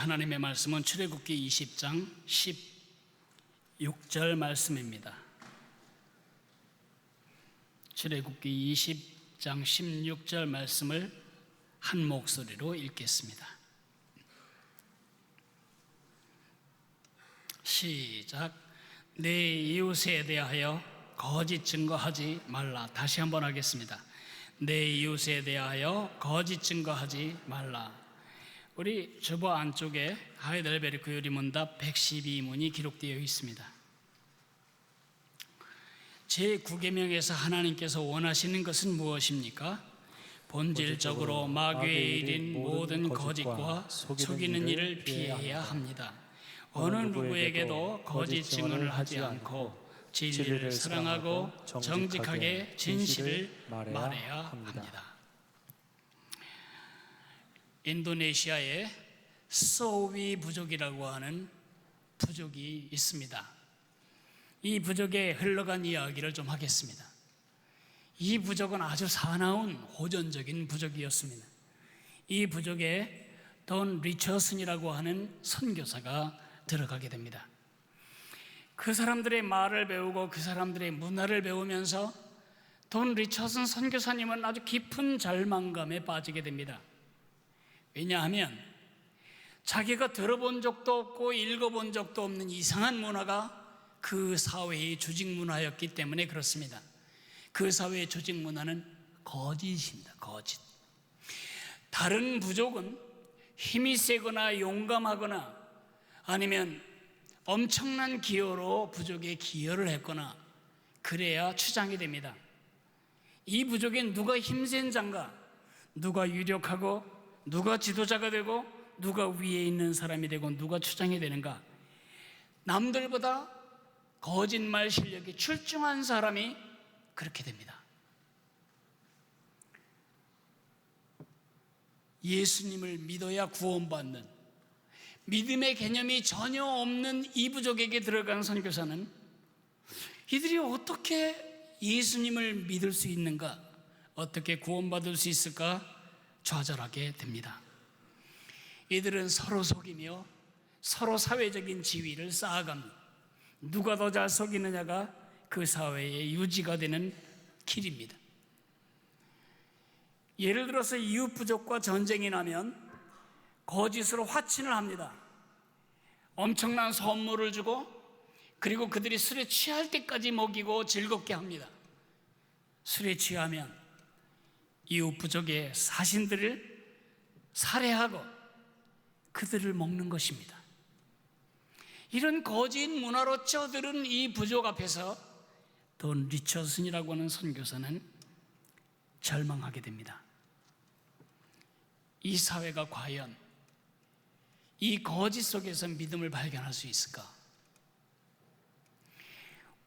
하나님의 말씀은 출애굽기 20장 16절 말씀입니다. 출애굽기 20장 16절 말씀을 한 목소리로 읽겠습니다. 시작. 내 이웃에 대하여 거짓 증거하지 말라. 다시 한번 하겠습니다. 내 이웃에 대하여 거짓 증거하지 말라. 우리 주보 안쪽에 하이델베르크 교리문답 112문이 기록되어 있습니다. 제9계명에서 하나님께서 원하시는 것은 무엇입니까? 본질적으로 마귀의 일인 모든 거짓과 속이는 일을 피해야 합니다. 어느 누구에게도 거짓 증언을 하지 않고 진리를 사랑하고 정직하게 진실을 말해야 합니다. 인도네시아에 소위 부족이라고 하는 부족이 있습니다. 이 부족에 흘러간 이야기를 좀 하겠습니다. 이 부족은 아주 사나운 호전적인 부족이었습니다. 이 부족에 돈 리처슨이라고 하는 선교사가 들어가게 됩니다. 그 사람들의 말을 배우고 그 사람들의 문화를 배우면서 돈 리처슨 선교사님은 아주 깊은 절망감에 빠지게 됩니다. 왜냐하면 자기가 들어본 적도 없고 읽어본 적도 없는 이상한 문화가 그 사회의 조직 문화였기 때문에 그렇습니다. 그 사회의 조직 문화는 거짓입니다. 거짓. 다른 부족은 힘이 세거나 용감하거나 아니면 엄청난 기여로 부족에 기여를 했거나 그래야 추장이 됩니다. 이 부족엔 누가 힘센 자인가, 누가 유력하고 누가 지도자가 되고 누가 위에 있는 사람이 되고 누가 추장이 되는가, 남들보다 거짓말 실력이 출중한 사람이 그렇게 됩니다. 예수님을 믿어야 구원받는 믿음의 개념이 전혀 없는 이 부족에게 들어간 선교사는 이들이 어떻게 예수님을 믿을 수 있는가, 어떻게 구원받을 수 있을까 좌절하게 됩니다. 이들은 서로 속이며 서로 사회적인 지위를 쌓아갑니다. 누가 더 잘 속이느냐가 그 사회의 유지가 되는 길입니다. 예를 들어서 이웃 부족과 전쟁이 나면 거짓으로 화친을 합니다. 엄청난 선물을 주고 그리고 그들이 술에 취할 때까지 먹이고 즐겁게 합니다. 술에 취하면 이웃 부족의 사신들을 살해하고 그들을 먹는 것입니다. 이런 거짓 문화로 쪄들은 이 부족 앞에서 돈 리처슨이라고 하는 선교사는 절망하게 됩니다. 이 사회가 과연 이 거짓 속에서 믿음을 발견할 수 있을까?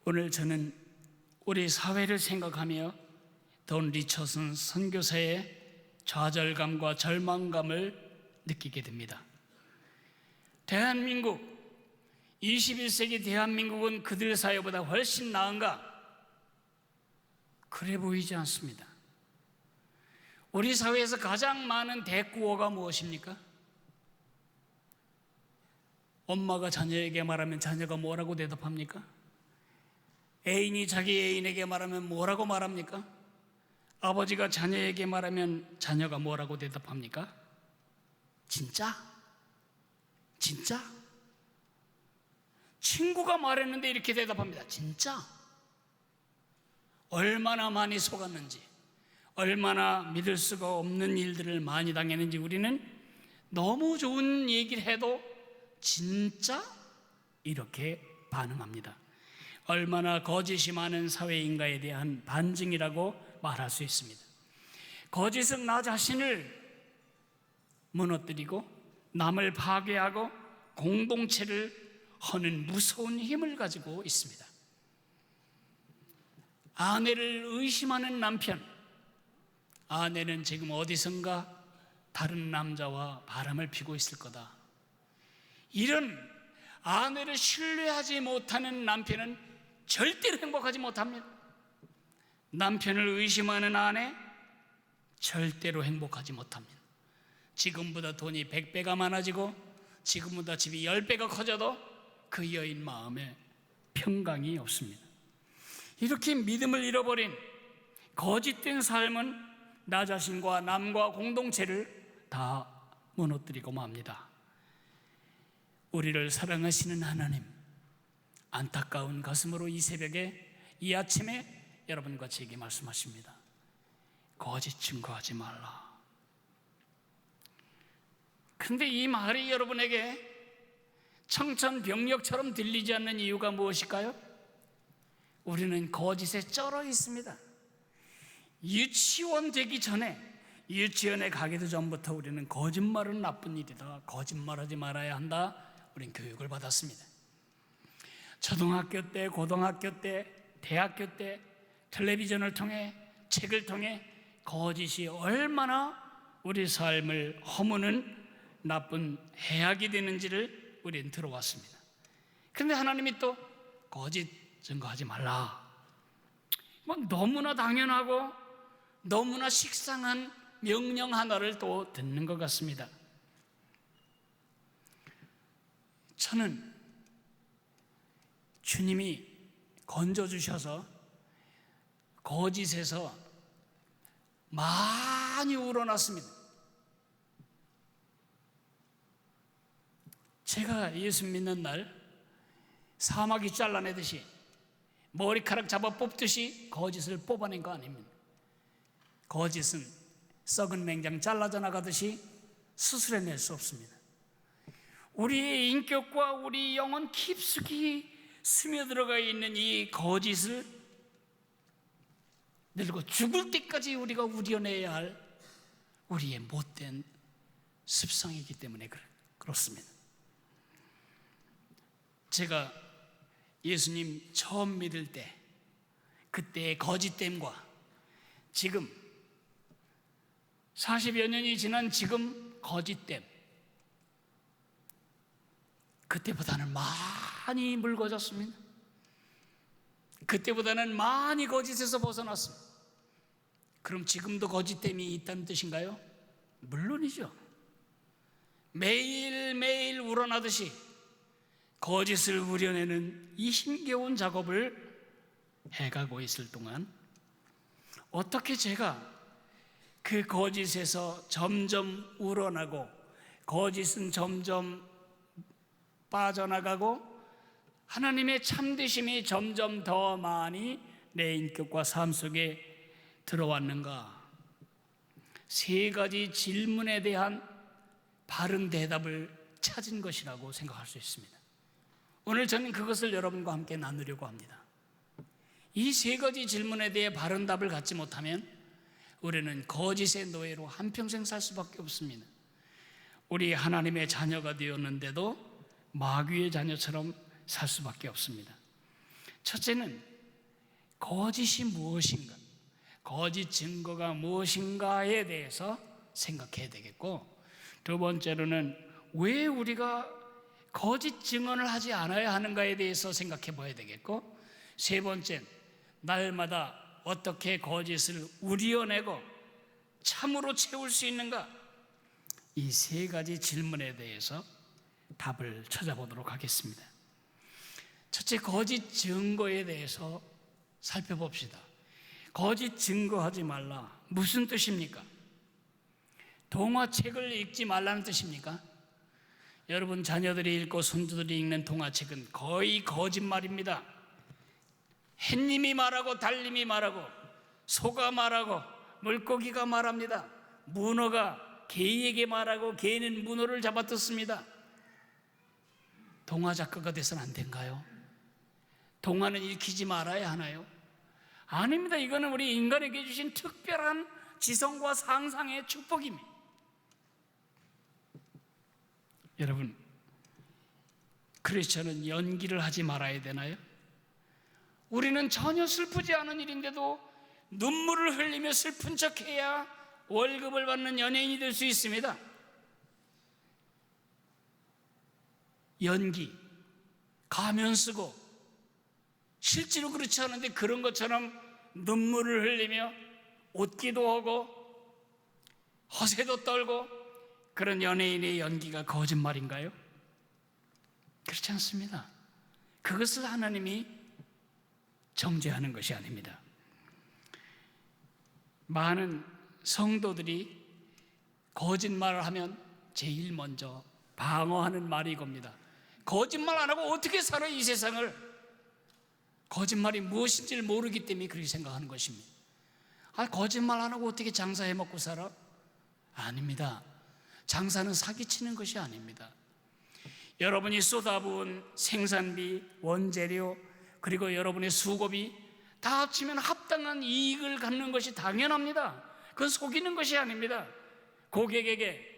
오늘 저는 우리 사회를 생각하며 돈 리처슨 선교사의 좌절감과 절망감을 느끼게 됩니다. 대한민국, 21세기 대한민국은 그들 사회보다 훨씬 나은가? 그래 보이지 않습니다. 우리 사회에서 가장 많은 대꾸어가 무엇입니까? 엄마가 자녀에게 말하면 자녀가 뭐라고 대답합니까? 애인이 자기 애인에게 말하면 뭐라고 말합니까? 아버지가 자녀에게 말하면 자녀가 뭐라고 대답합니까? 진짜? 진짜? 친구가 말했는데 이렇게 대답합니다. 진짜? 얼마나 많이 속았는지, 얼마나 믿을 수가 없는 일들을 많이 당했는지 우리는 너무 좋은 얘기를 해도 진짜? 이렇게 반응합니다. 얼마나 거짓이 많은 사회인가에 대한 반증이라고 말할 수 있습니다. 거짓은 나 자신을 무너뜨리고 남을 파괴하고 공동체를 허는 무서운 힘을 가지고 있습니다. 아내를 의심하는 남편, 아내는 지금 어디선가 다른 남자와 바람을 피고 있을 거다. 이런 아내를 신뢰하지 못하는 남편은 절대로 행복하지 못합니다. 남편을 의심하는 아내 절대로 행복하지 못합니다. 지금보다 돈이 100배가 많아지고 지금보다 집이 10배가 커져도 그 여인 마음에 평강이 없습니다. 이렇게 믿음을 잃어버린 거짓된 삶은 나 자신과 남과 공동체를 다 무너뜨리고 맙니다. 우리를 사랑하시는 하나님, 안타까운 가슴으로 이 새벽에, 이 아침에 여러분과 제게 말씀하십니다. 거짓 증거하지 말라. 그런데 이 말이 여러분에게 청천벽력처럼 들리지 않는 이유가 무엇일까요? 우리는 거짓에 쩔어 있습니다. 유치원 되기 전에, 유치원에 가기도 전부터 우리는 거짓말은 나쁜 일이다, 거짓말하지 말아야 한다, 우린 교육을 받았습니다. 초등학교 때, 고등학교 때, 대학교 때 텔레비전을 통해, 책을 통해 거짓이 얼마나 우리 삶을 허무는 나쁜 해악이 되는지를 우리는 들어왔습니다. 그런데 하나님이 또 거짓 증거하지 말라, 너무나 당연하고 너무나 식상한 명령 하나를 또 듣는 것 같습니다. 저는 주님이 건져주셔서 거짓에서 많이 우러났습니다. 제가 예수 믿는 날 사마귀 잘라내듯이, 머리카락 잡아 뽑듯이 거짓을 뽑아낸 거 아닙니다. 거짓은 썩은 맹장 잘라져 나가듯이 수술해낼 수 없습니다. 우리의 인격과 우리 영혼 깊숙이 스며들어가 있는 이 거짓을 늙어 죽을 때까지 우리가 우려내야 할 우리의 못된 습성이기 때문에 그렇습니다. 제가 예수님 처음 믿을 때, 그때의 거짓됨과 지금 40여 년이 지난 지금 거짓됨, 그때보다는 많이 묽어졌습니다. 그때보다는 많이 거짓에서 벗어났습니다. 그럼 지금도 거짓됨이 있다는 뜻인가요? 물론이죠. 매일매일 우러나듯이 거짓을 우려내는 이 힘겨운 작업을 해가고 있을 동안 어떻게 제가 그 거짓에서 점점 우러나고, 거짓은 점점 빠져나가고, 하나님의 참되심이 점점 더 많이 내 인격과 삶 속에 들어왔는가? 세 가지 질문에 대한 바른 대답을 찾은 것이라고 생각할 수 있습니다. 오늘 저는 그것을 여러분과 함께 나누려고 합니다. 이 세 가지 질문에 대해 바른 답을 갖지 못하면 우리는 거짓의 노예로 한평생 살 수밖에 없습니다. 우리 하나님의 자녀가 되었는데도 마귀의 자녀처럼 살 수밖에 없습니다. 첫째는 거짓이 무엇인가, 거짓 증거가 무엇인가에 대해서 생각해야 되겠고, 두 번째로는 왜 우리가 거짓 증언을 하지 않아야 하는가에 대해서 생각해 봐야 되겠고, 세 번째는 날마다 어떻게 거짓을 우려내고 참으로 채울 수 있는가, 이 세 가지 질문에 대해서 답을 찾아보도록 하겠습니다. 첫째, 거짓 증거에 대해서 살펴봅시다. 거짓 증거하지 말라, 무슨 뜻입니까? 동화책을 읽지 말라는 뜻입니까? 여러분 자녀들이 읽고 손주들이 읽는 동화책은 거의 거짓말입니다. 햇님이 말하고 달님이 말하고 소가 말하고 물고기가 말합니다. 문어가 개에게 말하고 개는 문어를 잡아뜯습니다. 동화 작가가 돼서는 안 된가요? 동화는 읽히지 말아야 하나요? 아닙니다. 이거는 우리 인간에게 주신 특별한 지성과 상상의 축복입니다. 여러분, 크리스천은 연기를 하지 말아야 되나요? 우리는 전혀 슬프지 않은 일인데도 눈물을 흘리며 슬픈 척해야 월급을 받는 연예인이 될 수 있습니다. 연기, 가면 쓰고 실제로 그렇지 않은데 그런 것처럼 눈물을 흘리며 웃기도 하고 허세도 떨고 그런 연예인의 연기가 거짓말인가요? 그렇지 않습니다. 그것을 하나님이 정죄하는 것이 아닙니다. 많은 성도들이 거짓말을 하면 제일 먼저 방어하는 말이 이겁니다. 거짓말 안 하고 어떻게 살아 이 세상을? 거짓말이 무엇인지를 모르기 때문에 그렇게 생각하는 것입니다. 거짓말 안 하고 어떻게 장사해 먹고 살아? 아닙니다. 장사는 사기치는 것이 아닙니다. 여러분이 쏟아부은 생산비, 원재료, 그리고 여러분의 수고비 다 합치면 합당한 이익을 갖는 것이 당연합니다. 그건 속이는 것이 아닙니다. 고객에게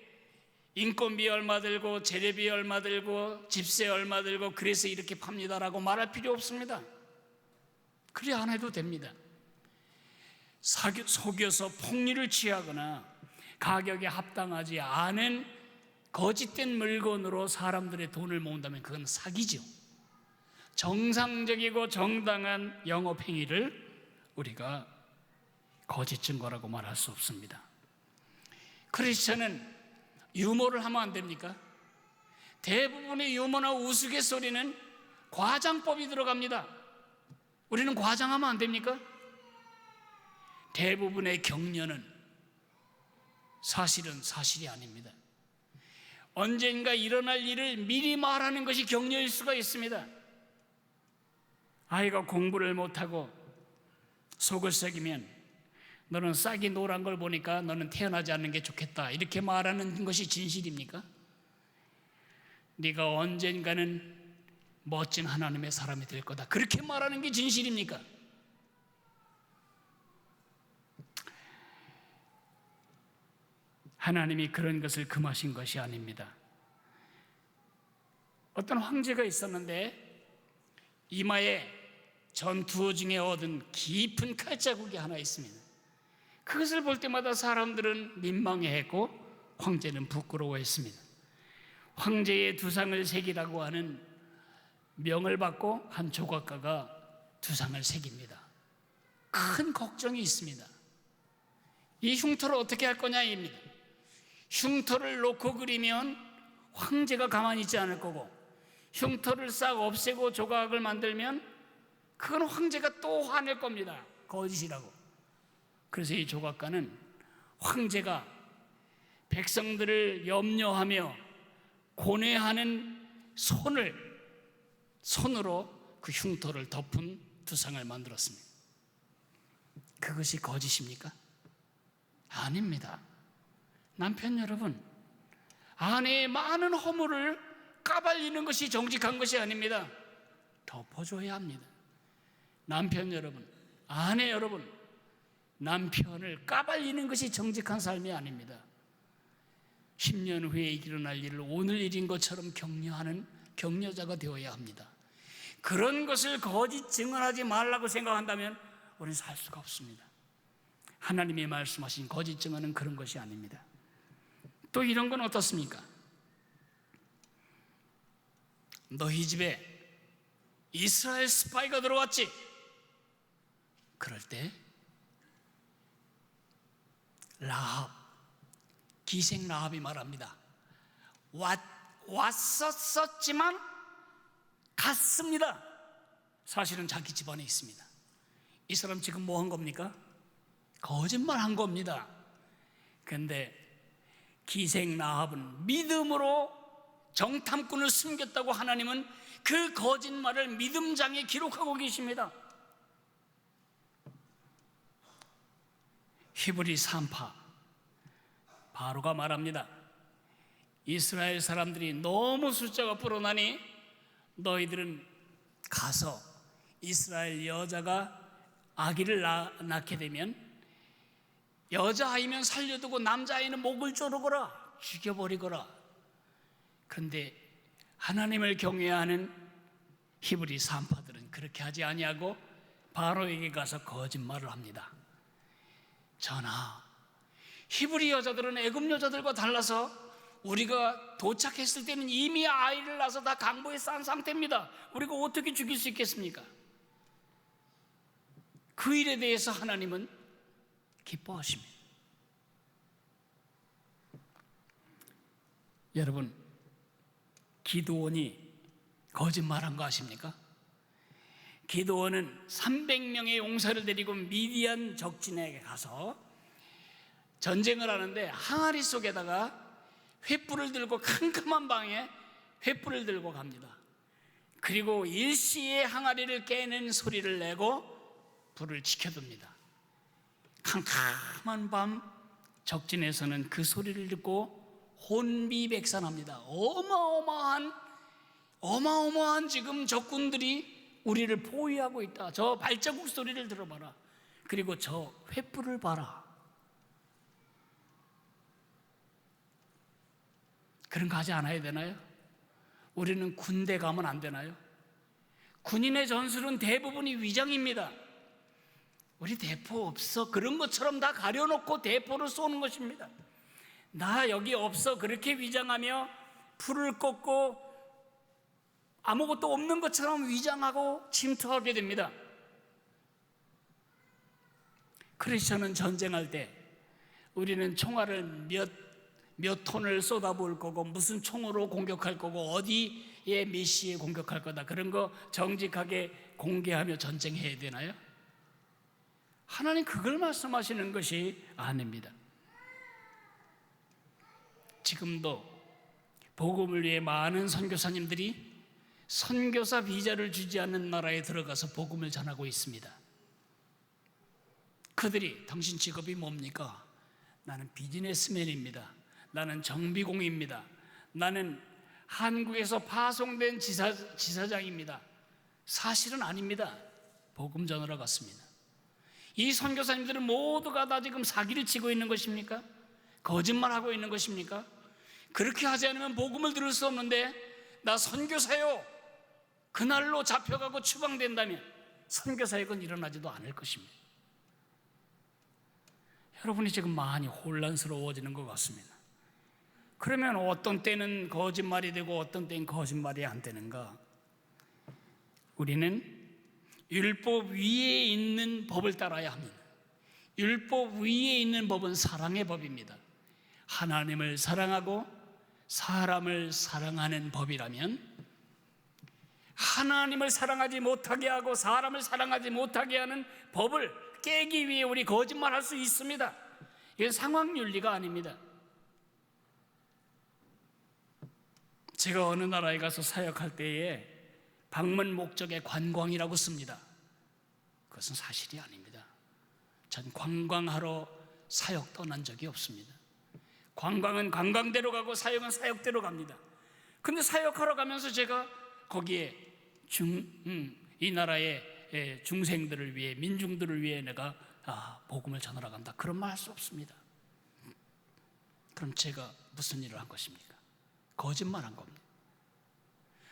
인건비 얼마 들고 재료비 얼마 들고 집세 얼마 들고 그래서 이렇게 팝니다라고 말할 필요 없습니다. 그래 안 해도 됩니다. 속여서 폭리를 취하거나 가격에 합당하지 않은 거짓된 물건으로 사람들의 돈을 모은다면 그건 사기죠. 정상적이고 정당한 영업행위를 우리가 거짓 증거라고 말할 수 없습니다. 크리스천은 유머를 하면 안 됩니까? 대부분의 유머나 우스갯소리는 과장법이 들어갑니다. 우리는 과장하면 안 됩니까? 대부분의 격려는 사실은 사실이 아닙니다. 언젠가 일어날 일을 미리 말하는 것이 격려일 수가 있습니다. 아이가 공부를 못하고 속을 썩이면 너는 싹이 노란 걸 보니까 너는 태어나지 않는 게 좋겠다 이렇게 말하는 것이 진실입니까? 네가 언젠가는 멋진 하나님의 사람이 될 거다 그렇게 말하는 게 진실입니까? 하나님이 그런 것을 금하신 것이 아닙니다. 어떤 황제가 있었는데 이마에 전투 중에 얻은 깊은 칼자국이 하나 있습니다. 그것을 볼 때마다 사람들은 민망해했고 황제는 부끄러워했습니다. 황제의 두상을 새기라고 하는 명을 받고 한 조각가가 두상을 새깁니다. 큰 걱정이 있습니다. 이 흉터를 어떻게 할 거냐입니다. 흉터를 놓고 그리면 황제가 가만히 있지 않을 거고 흉터를 싹 없애고 조각을 만들면 그건 황제가 또 화낼 겁니다. 거짓이라고. 그래서 이 조각가는 황제가 백성들을 염려하며 고뇌하는 손으로 그 흉터를 덮은 두상을 만들었습니다. 그것이 거짓입니까? 아닙니다. 남편 여러분, 아내의 많은 허물을 까발리는 것이 정직한 것이 아닙니다. 덮어줘야 합니다. 남편 여러분, 아내 여러분, 남편을 까발리는 것이 정직한 삶이 아닙니다. 10년 후에 일어날 일을 오늘 일인 것처럼 격려하는 격려자가 되어야 합니다. 그런 것을 거짓 증언하지 말라고 생각한다면 우리는 살 수가 없습니다. 하나님이 말씀하신 거짓 증언은 그런 것이 아닙니다. 또 이런 건 어떻습니까? 너희 집에 이스라엘 스파이가 들어왔지? 그럴 때 라합, 기생 라합이 말합니다. 왔었지만 갔습니다. 사실은 자기 집안에 있습니다. 이 사람 지금 뭐 한 겁니까? 거짓말 한 겁니다. 그런데 기생 라합은 믿음으로 정탐꾼을 숨겼다고 하나님은 그 거짓말을 믿음장에 기록하고 계십니다. 히브리 3파 바로가 말합니다. 이스라엘 사람들이 너무 숫자가 불어나니 너희들은 가서 이스라엘 여자가 아기를 낳게 되면 여자아이면 살려두고 남자아이는 목을 조르거라 죽여버리거라. 그런데 하나님을 경외하는 히브리 3파들은 그렇게 하지 아니하고 바로에게 가서 거짓말을 합니다. 전하, 히브리 여자들은 애굽 여자들과 달라서 우리가 도착했을 때는 이미 아이를 낳아서 다 강보에 싼 상태입니다. 우리가 어떻게 죽일 수 있겠습니까? 그 일에 대해서 하나님은 기뻐하십니다. 여러분, 기드온이 거짓말한 거 아십니까? 기드온은 300명의 용사를 데리고 미디안 적진에 가서 전쟁을 하는데 항아리 속에다가 횃불을 들고 캄캄한 방에 횃불을 들고 갑니다. 그리고 일시에 항아리를 깨는 소리를 내고 불을 지켜둡니다. 캄캄한 밤 적진에서는 그 소리를 듣고 혼비백산합니다. 어마어마한 지금 적군들이 우리를 포위하고 있다. 저 발자국 소리를 들어봐라. 그리고 저 횃불을 봐라. 그런 거 하지 않아야 되나요? 우리는 군대 가면 안 되나요? 군인의 전술은 대부분이 위장입니다. 우리 대포 없어. 그런 것처럼 다 가려놓고 대포를 쏘는 것입니다. 나 여기 없어. 그렇게 위장하며 불을 껐고 아무것도 없는 것처럼 위장하고 침투하게 됩니다. 크리스천은 전쟁할 때 우리는 총알을 몇 톤을 쏟아부을 거고 무슨 총으로 공격할 거고 어디에 몇 시에 공격할 거다, 그런 거 정직하게 공개하며 전쟁해야 되나요? 하나님 그걸 말씀하시는 것이 아닙니다. 지금도 복음을 위해 많은 선교사님들이 선교사 비자를 주지 않는 나라에 들어가서 복음을 전하고 있습니다. 그들이 당신 직업이 뭡니까? 나는 비즈니스맨입니다. 나는 정비공입니다. 나는 한국에서 파송된 지사장입니다. 사실은 아닙니다. 복음 전하러 갔습니다. 이 선교사님들은 모두가 다 지금 사기를 치고 있는 것입니까? 거짓말하고 있는 것입니까? 그렇게 하지 않으면 복음을 들을 수 없는데, 나 선교사요, 그날로 잡혀가고 추방된다면 선교사역은 일어나지도 않을 것입니다. 여러분이 지금 많이 혼란스러워지는 것 같습니다. 그러면 어떤 때는 거짓말이 되고 어떤 때는 거짓말이 안 되는가? 우리는 율법 위에 있는 법을 따라야 합니다. 율법 위에 있는 법은 사랑의 법입니다. 하나님을 사랑하고 사람을 사랑하는 법이라면, 하나님을 사랑하지 못하게 하고 사람을 사랑하지 못하게 하는 법을 깨기 위해 우리 거짓말할 수 있습니다. 이건 상황윤리가 아닙니다. 제가 어느 나라에 가서 사역할 때에 방문 목적의 관광이라고 씁니다. 그것은 사실이 아닙니다. 전 관광하러 사역 떠난 적이 없습니다. 관광은 관광대로 가고 사역은 사역대로 갑니다. 근데 사역하러 가면서 제가 거기에 이 나라의 중생들을 위해, 민중들을 위해 내가 복음을 전하러 간다, 그런 말 할 수 없습니다. 그럼 제가 무슨 일을 한 것입니까? 거짓말한 겁니다.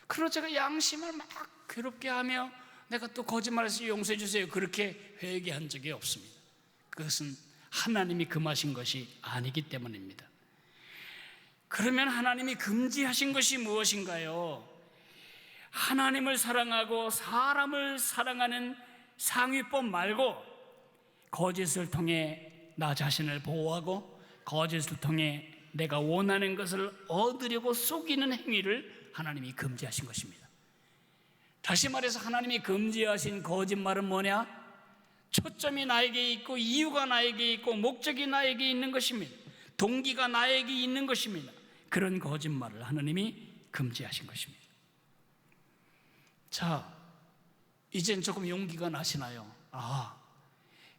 그러나 제가 양심을 막 괴롭게 하며 내가 또 거짓말해서 용서해 주세요, 그렇게 회개한 적이 없습니다. 그것은 하나님이 금하신 것이 아니기 때문입니다. 그러면 하나님이 금지하신 것이 무엇인가요? 하나님을 사랑하고 사람을 사랑하는 상위법 말고, 거짓을 통해 나 자신을 보호하고 거짓을 통해 내가 원하는 것을 얻으려고 속이는 행위를 하나님이 금지하신 것입니다. 다시 말해서 하나님이 금지하신 거짓말은 뭐냐? 초점이 나에게 있고 이유가 나에게 있고 목적이 나에게 있는 것입니다. 동기가 나에게 있는 것입니다. 그런 거짓말을 하나님이 금지하신 것입니다. 자, 이젠 조금 용기가 나시나요?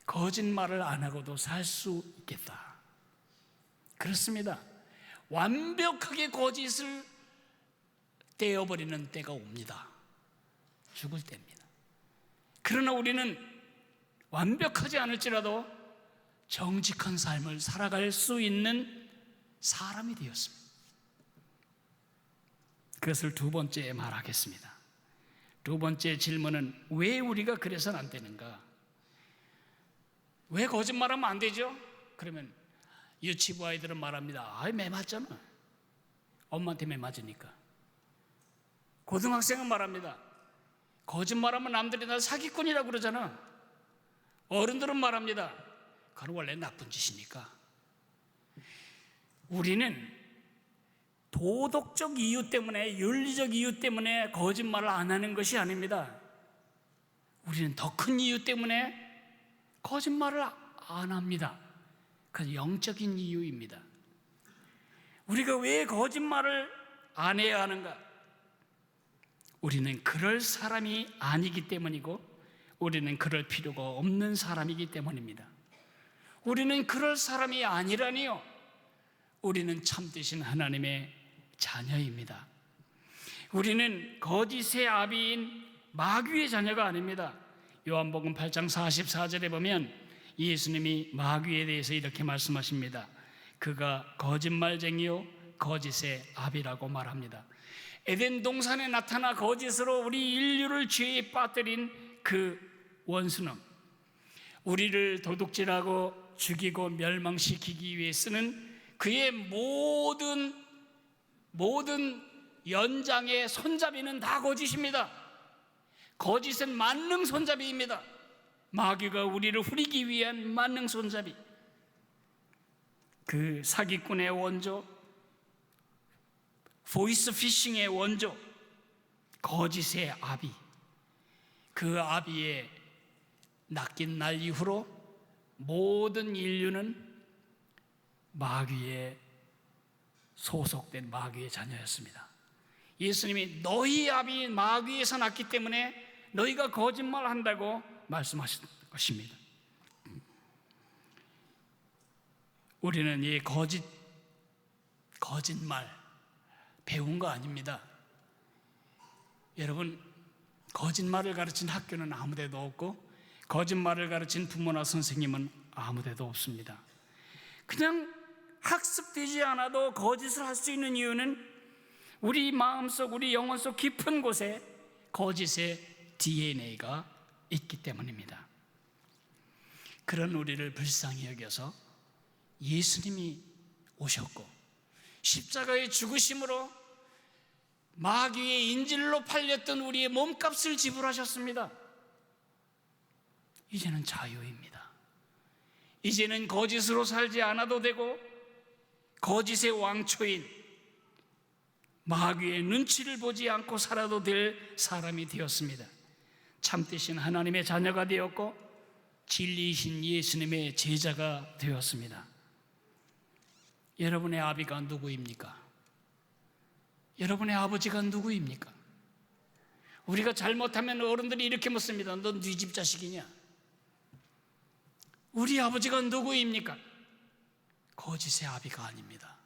거짓말을 안 하고도 살 수 있겠다. 그렇습니다. 완벽하게 거짓을 떼어버리는 때가 옵니다. 죽을 때입니다. 그러나 우리는 완벽하지 않을지라도 정직한 삶을 살아갈 수 있는 사람이 되었습니다. 그것을 두 번째에 말하겠습니다. 두 번째 질문은 왜 우리가 그래서는 안 되는가? 왜 거짓말하면 안 되죠? 그러면 유치부 아이들은 말합니다. 매 맞잖아. 엄마한테 매 맞으니까. 고등학생은 말합니다. 거짓말하면 남들이 나 사기꾼이라고 그러잖아. 어른들은 말합니다. 그건 원래 나쁜 짓이니까. 우리는 도덕적 이유 때문에, 윤리적 이유 때문에 거짓말을 안 하는 것이 아닙니다. 우리는 더 큰 이유 때문에 거짓말을 안 합니다. 그건 영적인 이유입니다. 우리가 왜 거짓말을 안 해야 하는가? 우리는 그럴 사람이 아니기 때문이고, 우리는 그럴 필요가 없는 사람이기 때문입니다. 우리는 그럴 사람이 아니라니요. 우리는 참되신 하나님의 자녀입니다. 우리는 거짓의 아비인 마귀의 자녀가 아닙니다. 요한복음 8장 44절에 보면 예수님이 마귀에 대해서 이렇게 말씀하십니다. 그가 거짓말쟁이요 거짓의 아비라고 말합니다. 에덴 동산에 나타나 거짓으로 우리 인류를 죄에 빠뜨린 그 원수는 우리를 도둑질하고 죽이고 멸망시키기 위해 쓰는 그의 모든 연장의 손잡이는 다 거짓입니다. 거짓은 만능 손잡이입니다. 마귀가 우리를 후리기 위한 만능 손잡이, 그 사기꾼의 원조, 보이스 피싱의 원조, 거짓의 아비, 그 아비의 낚인 날 이후로 모든 인류는 마귀에 소속된 마귀의 자녀였습니다. 예수님이 너희 아비인 마귀에서 났기 때문에 너희가 거짓말한다고 말씀하신 것입니다. 우리는 이 거짓말 배운 거 아닙니다. 여러분, 거짓말을 가르친 학교는 아무 데도 없고 거짓말을 가르친 부모나 선생님은 아무 데도 없습니다. 그냥 학습되지 않아도 거짓을 할 수 있는 이유는 우리 마음속, 우리 영혼 속 깊은 곳에 거짓의 DNA가 있기 때문입니다. 그런 우리를 불쌍히 여겨서 예수님이 오셨고 십자가의 죽으심으로 마귀의 인질로 팔렸던 우리의 몸값을 지불하셨습니다. 이제는 자유입니다. 이제는 거짓으로 살지 않아도 되고 거짓의 왕초인 마귀의 눈치를 보지 않고 살아도 될 사람이 되었습니다. 참되신 하나님의 자녀가 되었고 진리이신 예수님의 제자가 되었습니다. 여러분의 아비가 누구입니까? 여러분의 아버지가 누구입니까? 우리가 잘못하면 어른들이 이렇게 묻습니다. 넌 네 집 자식이냐? 우리 아버지가 누구입니까? 거짓의 아비가 아닙니다.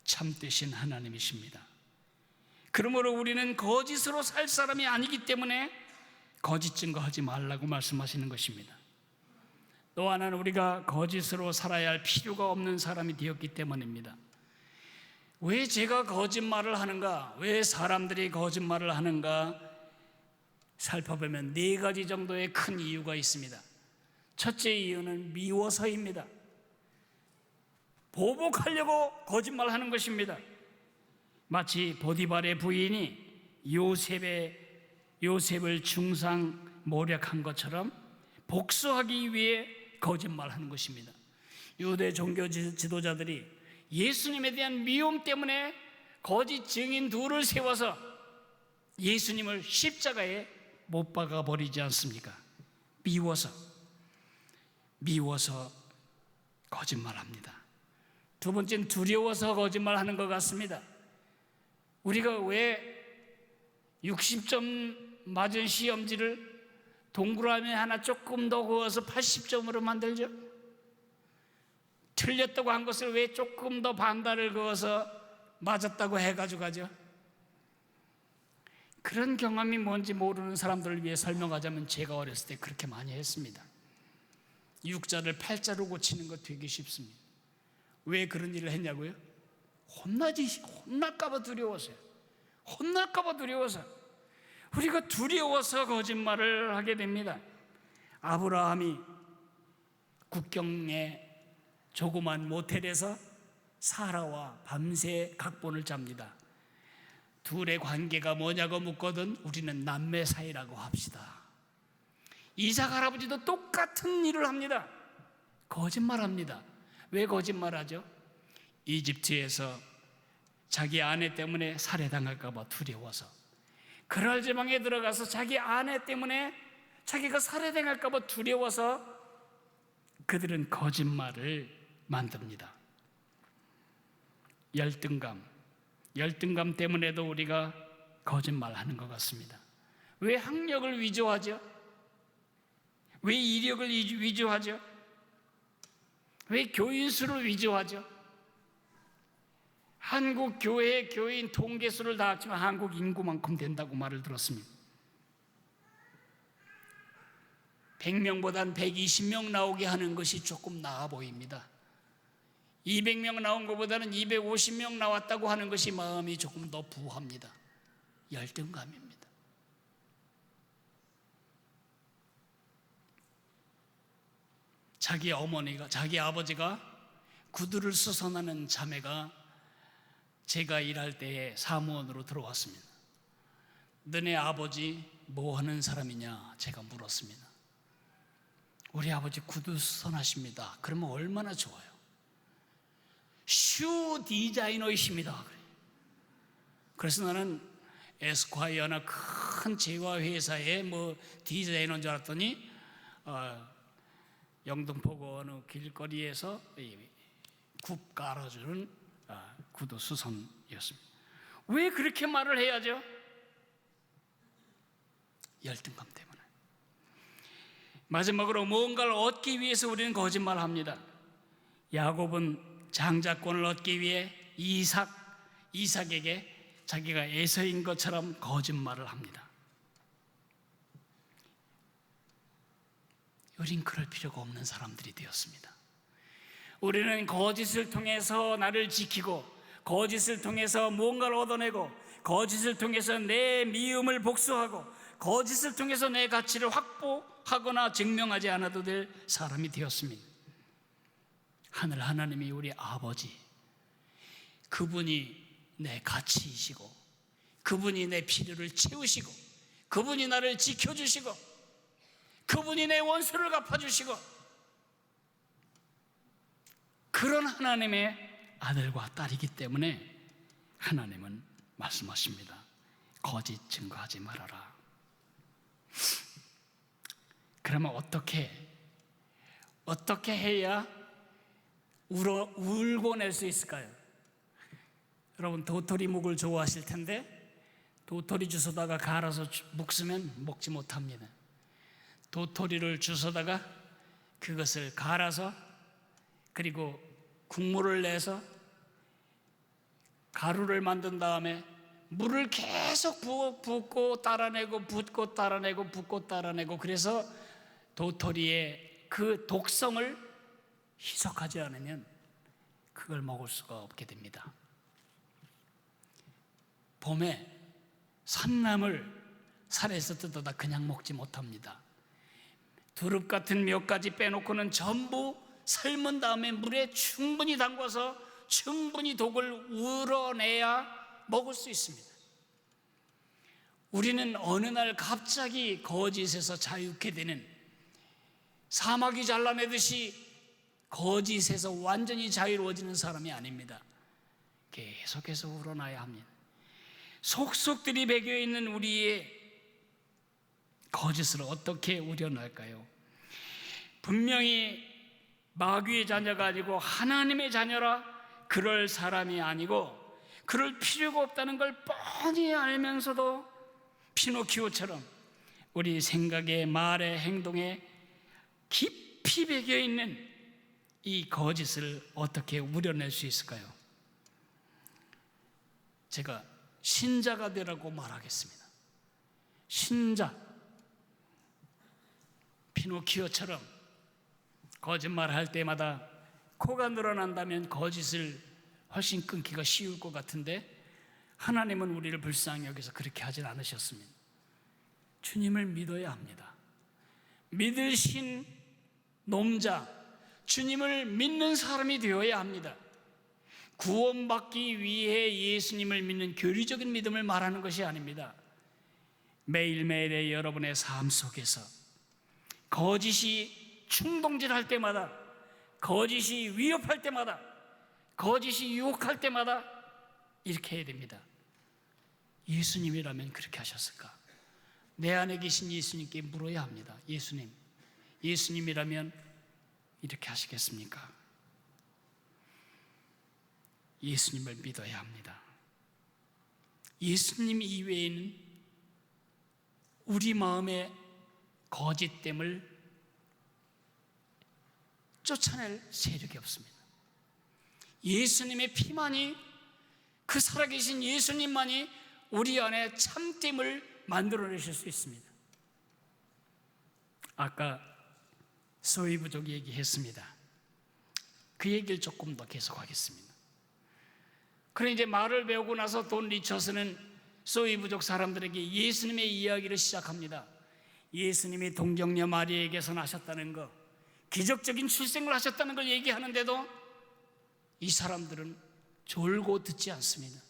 참되신 하나님이십니다. 그러므로 우리는 거짓으로 살 사람이 아니기 때문에 거짓 증거하지 말라고 말씀하시는 것입니다. 또 하나는 우리가 거짓으로 살아야 할 필요가 없는 사람이 되었기 때문입니다. 왜 제가 거짓말을 하는가? 왜 사람들이 거짓말을 하는가? 살펴보면 4가지 정도의 큰 이유가 있습니다. 첫째 이유는 미워서입니다. 보복하려고 거짓말하는 것입니다. 마치 보디발의 부인이 요셉을 중상모략한 것처럼 복수하기 위해 거짓말하는 것입니다. 유대 종교 지도자들이 예수님에 대한 미움 때문에 거짓 증인 둘을 세워서 예수님을 십자가에 못 박아 버리지 않습니까? 미워서 거짓말합니다. 두 번째는 두려워서 거짓말하는 것 같습니다. 우리가 왜 60점 맞은 시험지를 동그라미 하나 조금 더 그어서 80점으로 만들죠? 틀렸다고 한 것을 왜 조금 더 반달을 그어서 맞았다고 해가지고 하죠? 그런 경험이 뭔지 모르는 사람들을 위해 설명하자면 제가 어렸을 때 그렇게 많이 했습니다. 6자를 8자로 고치는 거 되게 쉽습니다. 왜 그런 일을 했냐고요? 혼날까봐 두려워서요. 혼날까봐 두려워서. 우리가 두려워서 거짓말을 하게 됩니다. 아브라함이 국경의 조그만 모텔에서 사라와 밤새 각본을 짭니다. 둘의 관계가 뭐냐고 묻거든 우리는 남매 사이라고 합시다. 이삭 할아버지도 똑같은 일을 합니다. 거짓말합니다. 왜 거짓말하죠? 이집트에서 자기 아내 때문에 살해당할까 봐 두려워서, 그럴 지방에 들어가서 자기 아내 때문에 자기가 살해당할까 봐 두려워서 그들은 거짓말을 만듭니다. 열등감 때문에도 우리가 거짓말하는 것 같습니다. 왜 학력을 위조하죠? 왜 이력을 위조하죠? 왜 교인 수를 위조하죠? 한국 교회 교인 통계수를 다 합치면 한국 인구만큼 된다고 말을 들었습니다. 100명보단 120명 나오게 하는 것이 조금 나아 보입니다. 200명 나온 것보다는 250명 나왔다고 하는 것이 마음이 조금 더 부합니다. 열등감입니다. 자기 어머니가, 자기 아버지가 구두를 수선하는 자매가 제가 일할 때에 사무원으로 들어왔습니다. 너네 아버지 뭐 하는 사람이냐 제가 물었습니다. 우리 아버지 구두 수선하십니다. 그러면 얼마나 좋아요. 슈 디자이너이십니다. 그래서 나는 에스콰이어나 큰 제과 회사의 뭐 디자이너인 줄 알았더니 영등포구 어느 길거리에서 굽 깔아주는 구두 수선이었습니다. 왜 그렇게 말을 해야죠? 열등감 때문에. 마지막으로 무언가를 얻기 위해서 우리는 거짓말합니다. 야곱은 장자권을 얻기 위해 이삭에게 자기가 에서인 것처럼 거짓말을 합니다. 우린 그럴 필요가 없는 사람들이 되었습니다. 우리는 거짓을 통해서 나를 지키고, 거짓을 통해서 무언가를 얻어내고, 거짓을 통해서 내 미움을 복수하고, 거짓을 통해서 내 가치를 확보하거나 증명하지 않아도 될 사람이 되었습니다. 하늘 하나님이 우리 아버지, 그분이 내 가치이시고, 그분이 내 필요를 채우시고, 그분이 나를 지켜주시고, 그분이 내 원수를 갚아주시고, 그런 하나님의 아들과 딸이기 때문에 하나님은 말씀하십니다. 거짓 증거하지 말아라. 그러면 어떻게 해야 울고 낼 수 있을까요? 여러분 도토리묵을 좋아하실 텐데 도토리 주워다가 갈아서 묵으면 먹지 못합니다. 도토리를 주워다가 그것을 갈아서 그리고 국물을 내서 가루를 만든 다음에 물을 계속 붓고 따라내고 붓고 따라내고 붓고 따라내고, 그래서 도토리의 그 독성을 희석하지 않으면 그걸 먹을 수가 없게 됩니다. 봄에 산나물 산에서 뜯어다 그냥 먹지 못합니다. 두릅 같은 몇 가지 빼놓고는 전부 삶은 다음에 물에 충분히 담궈서 충분히 독을 우러내야 먹을 수 있습니다. 우리는 어느 날 갑자기 거짓에서 자유케 되는, 사마귀 잘라내듯이 거짓에서 완전히 자유로워지는 사람이 아닙니다. 계속해서 우러나야 합니다. 속속들이 배겨있는 우리의 거짓을 어떻게 우려낼까요? 분명히 마귀의 자녀가 아니고 하나님의 자녀라 그럴 사람이 아니고 그럴 필요가 없다는 걸 뻔히 알면서도 피노키오처럼 우리 생각에 말에 행동에 깊이 배겨있는 이 거짓을 어떻게 우려낼 수 있을까요? 제가 신자가 되라고 말하겠습니다. 신자, 피노키오처럼 거짓말할 때마다 코가 늘어난다면 거짓을 훨씬 끊기가 쉬울 것 같은데 하나님은 우리를 불쌍히 여기서 그렇게 하진 않으셨습니다. 주님을 믿어야 합니다. 믿으신 놈자, 주님을 믿는 사람이 되어야 합니다. 구원받기 위해 예수님을 믿는 교리적인 믿음을 말하는 것이 아닙니다. 매일매일의 여러분의 삶 속에서 거짓이 충동질할 때마다, 거짓이 위협할 때마다, 거짓이 유혹할 때마다 이렇게 해야 됩니다. 예수님이라면 그렇게 하셨을까? 내 안에 계신 예수님께 물어야 합니다. 예수님이라면 이렇게 하시겠습니까? 예수님을 믿어야 합니다. 예수님 이외에는 우리 마음의 거짓됨을 쫓아낼 세력이 없습니다. 예수님의 피만이, 그 살아계신 예수님만이 우리 안에 참됨을 만들어내실 수 있습니다. 아까 소위 부족 얘기했습니다. 그 얘기를 조금 더 계속하겠습니다. 그런데 이제 말을 배우고 나서 돈 리처스는 소위 부족 사람들에게 예수님의 이야기를 시작합니다. 예수님이 동정녀 마리아에게서 나셨다는 것, 기적적인 출생을 하셨다는 걸 얘기하는데도 이 사람들은 졸고 듣지 않습니다.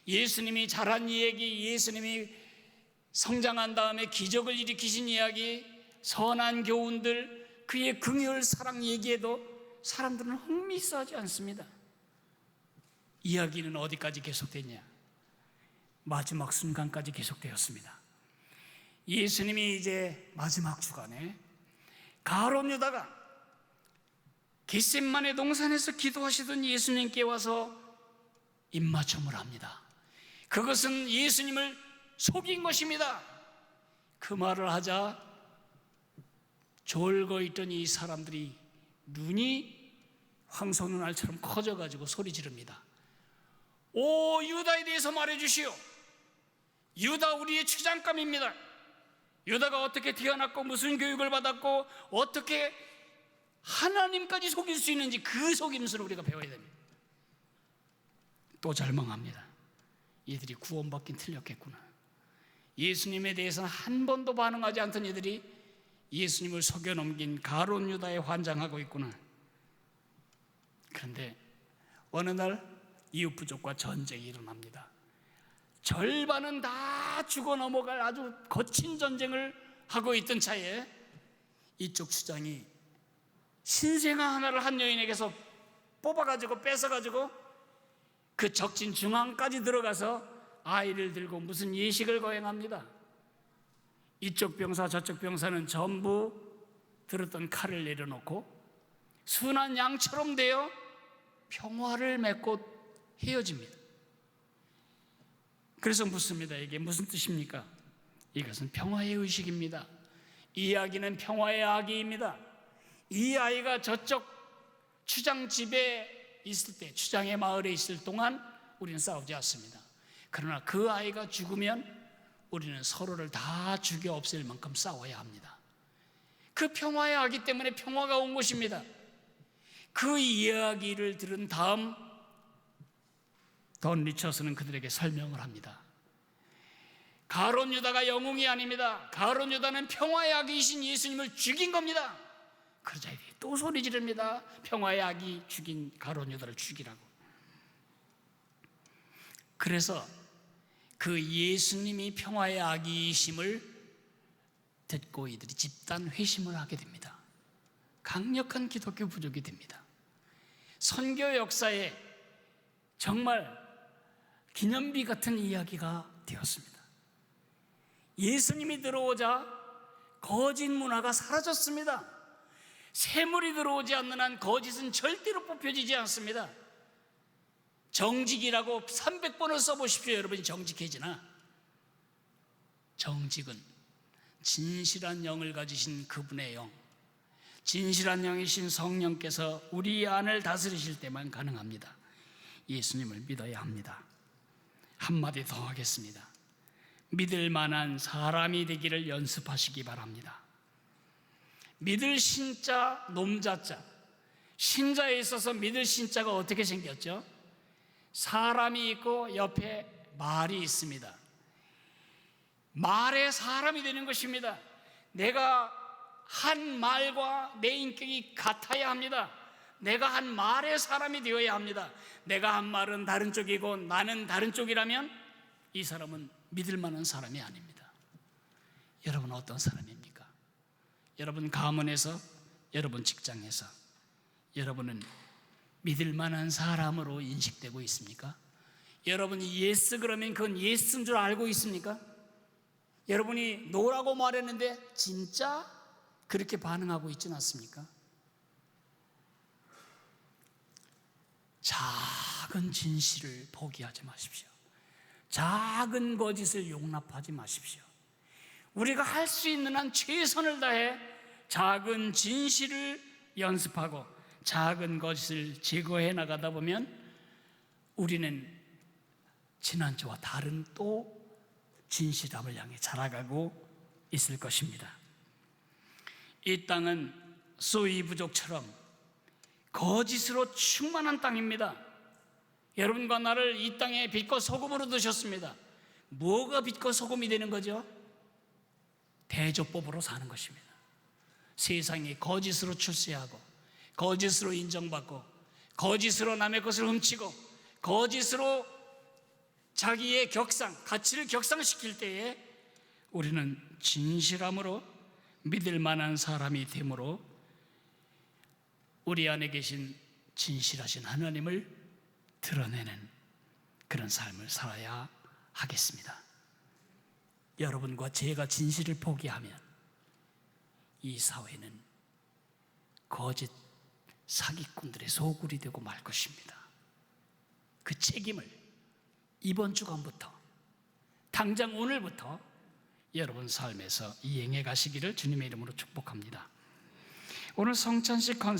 예수님이 자란 이야기, 예수님이 성장한 다음에 기적을 일으키신 이야기, 선한 교훈들, 그의 긍휼 사랑 얘기에도 사람들은 흥미있어하지 않습니다. 이야기는 어디까지 계속됐냐? 마지막 순간까지 계속되었습니다. 예수님이 이제 마지막 주간에 가룟 유다가 겟셋마네 동산에서 기도하시던 예수님께 와서 입맞춤을 합니다. 그것은 예수님을 속인 것입니다. 그 말을 하자 졸고 있던 이 사람들이 눈이 황소눈알처럼 커져가지고 소리 지릅니다. 오, 유다에 대해서 말해주시오. 유다 우리의 추장감입니다. 유다가 어떻게 태어났고 무슨 교육을 받았고 어떻게 하나님까지 속일 수 있는지 그 속임수를 우리가 배워야 됩니다. 또 절망합니다. 이들이 구원받긴 틀렸겠구나. 예수님에 대해서는 한 번도 반응하지 않던 이들이 예수님을 속여 넘긴 가룟 유다에 환장하고 있구나. 그런데 어느 날 이웃 부족과 전쟁이 일어납니다. 절반은 다 죽어 넘어갈 아주 거친 전쟁을 하고 있던 차에 이쪽 주장이 신생아 하나를 한 여인에게서 뽑아가지고 뺏어가지고 그 적진 중앙까지 들어가서 아이를 들고 무슨 예식을 거행합니다. 이쪽 병사 저쪽 병사는 전부 들었던 칼을 내려놓고 순한 양처럼 되어 평화를 맺고 헤어집니다. 그래서 묻습니다. 이게 무슨 뜻입니까? 이것은 평화의 의식입니다. 이 아기는 평화의 아기입니다. 이 아이가 저쪽 추장 집에 있을 때, 추장의 마을에 있을 동안 우리는 싸우지 않습니다. 그러나 그 아이가 죽으면 우리는 서로를 다 죽여 없앨 만큼 싸워야 합니다. 그 평화의 아기 때문에 평화가 온 것입니다. 그 이야기를 들은 다음 돈 리처스는 그들에게 설명을 합니다. 가룟 유다가 영웅이 아닙니다. 가룟 유다는 평화의 아기이신 예수님을 죽인 겁니다. 그러자 또 소리 지릅니다. 평화의 아기 죽인 가룟 유다를 죽이라고. 그래서 그 예수님이 평화의 아기이심을 듣고 이들이 집단 회심을 하게 됩니다. 강력한 기독교 부족이 됩니다. 선교 역사에 정말 기념비 같은 이야기가 되었습니다. 예수님이 들어오자 거짓 문화가 사라졌습니다. 세물이 들어오지 않는 한 거짓은 절대로 뽑혀지지 않습니다. 정직이라고 300번을 써보십시오. 여러분이 정직해지나? 정직은 진실한 영을 가지신 그분의 영, 진실한 영이신 성령께서 우리 안을 다스리실 때만 가능합니다. 예수님을 믿어야 합니다. 한마디 더 하겠습니다. 믿을 만한 사람이 되기를 연습하시기 바랍니다. 믿을 신자, 놈자자. 신자에 있어서 믿을 신자가 어떻게 생겼죠? 사람이 있고 옆에 말이 있습니다. 말의 사람이 되는 것입니다. 내가 한 말과 내 인격이 같아야 합니다. 내가 한 말의 사람이 되어야 합니다. 내가 한 말은 다른 쪽이고 나는 다른 쪽이라면 이 사람은 믿을 만한 사람이 아닙니다. 여러분 어떤 사람입니까? 여러분 가문에서, 여러분 직장에서 여러분은 믿을 만한 사람으로 인식되고 있습니까? 여러분이 예스 그러면 그건 예스인 줄 알고 있습니까? 여러분이 노라고 말했는데 진짜 그렇게 반응하고 있지는 않습니까? 작은 진실을 포기하지 마십시오. 작은 거짓을 용납하지 마십시오. 우리가 할 수 있는 한 최선을 다해 작은 진실을 연습하고 작은 거짓을 제거해 나가다 보면 우리는 지난주와 다른 또 진실함을 향해 자라가고 있을 것입니다. 이 땅은 소위 부족처럼 거짓으로 충만한 땅입니다. 여러분과 나를 이 땅에 빛과 소금으로 두셨습니다. 뭐가 빛과 소금이 되는 거죠? 대조법으로 사는 것입니다. 세상에 거짓으로 출세하고 거짓으로 인정받고 거짓으로 남의 것을 훔치고 거짓으로 자기의 격상, 가치를 격상시킬 때에 우리는 진실함으로 믿을 만한 사람이 되므로 우리 안에 계신 진실하신 하나님을 드러내는 그런 삶을 살아야 하겠습니다. 여러분과 제가 진실을 포기하면 이 사회는 거짓 사기꾼들의 소굴이 되고 말 것입니다. 그 책임을 이번 주간부터, 당장 오늘부터 여러분 삶에서 이행해 가시기를 주님의 이름으로 축복합니다. 오늘 성찬식 컨셉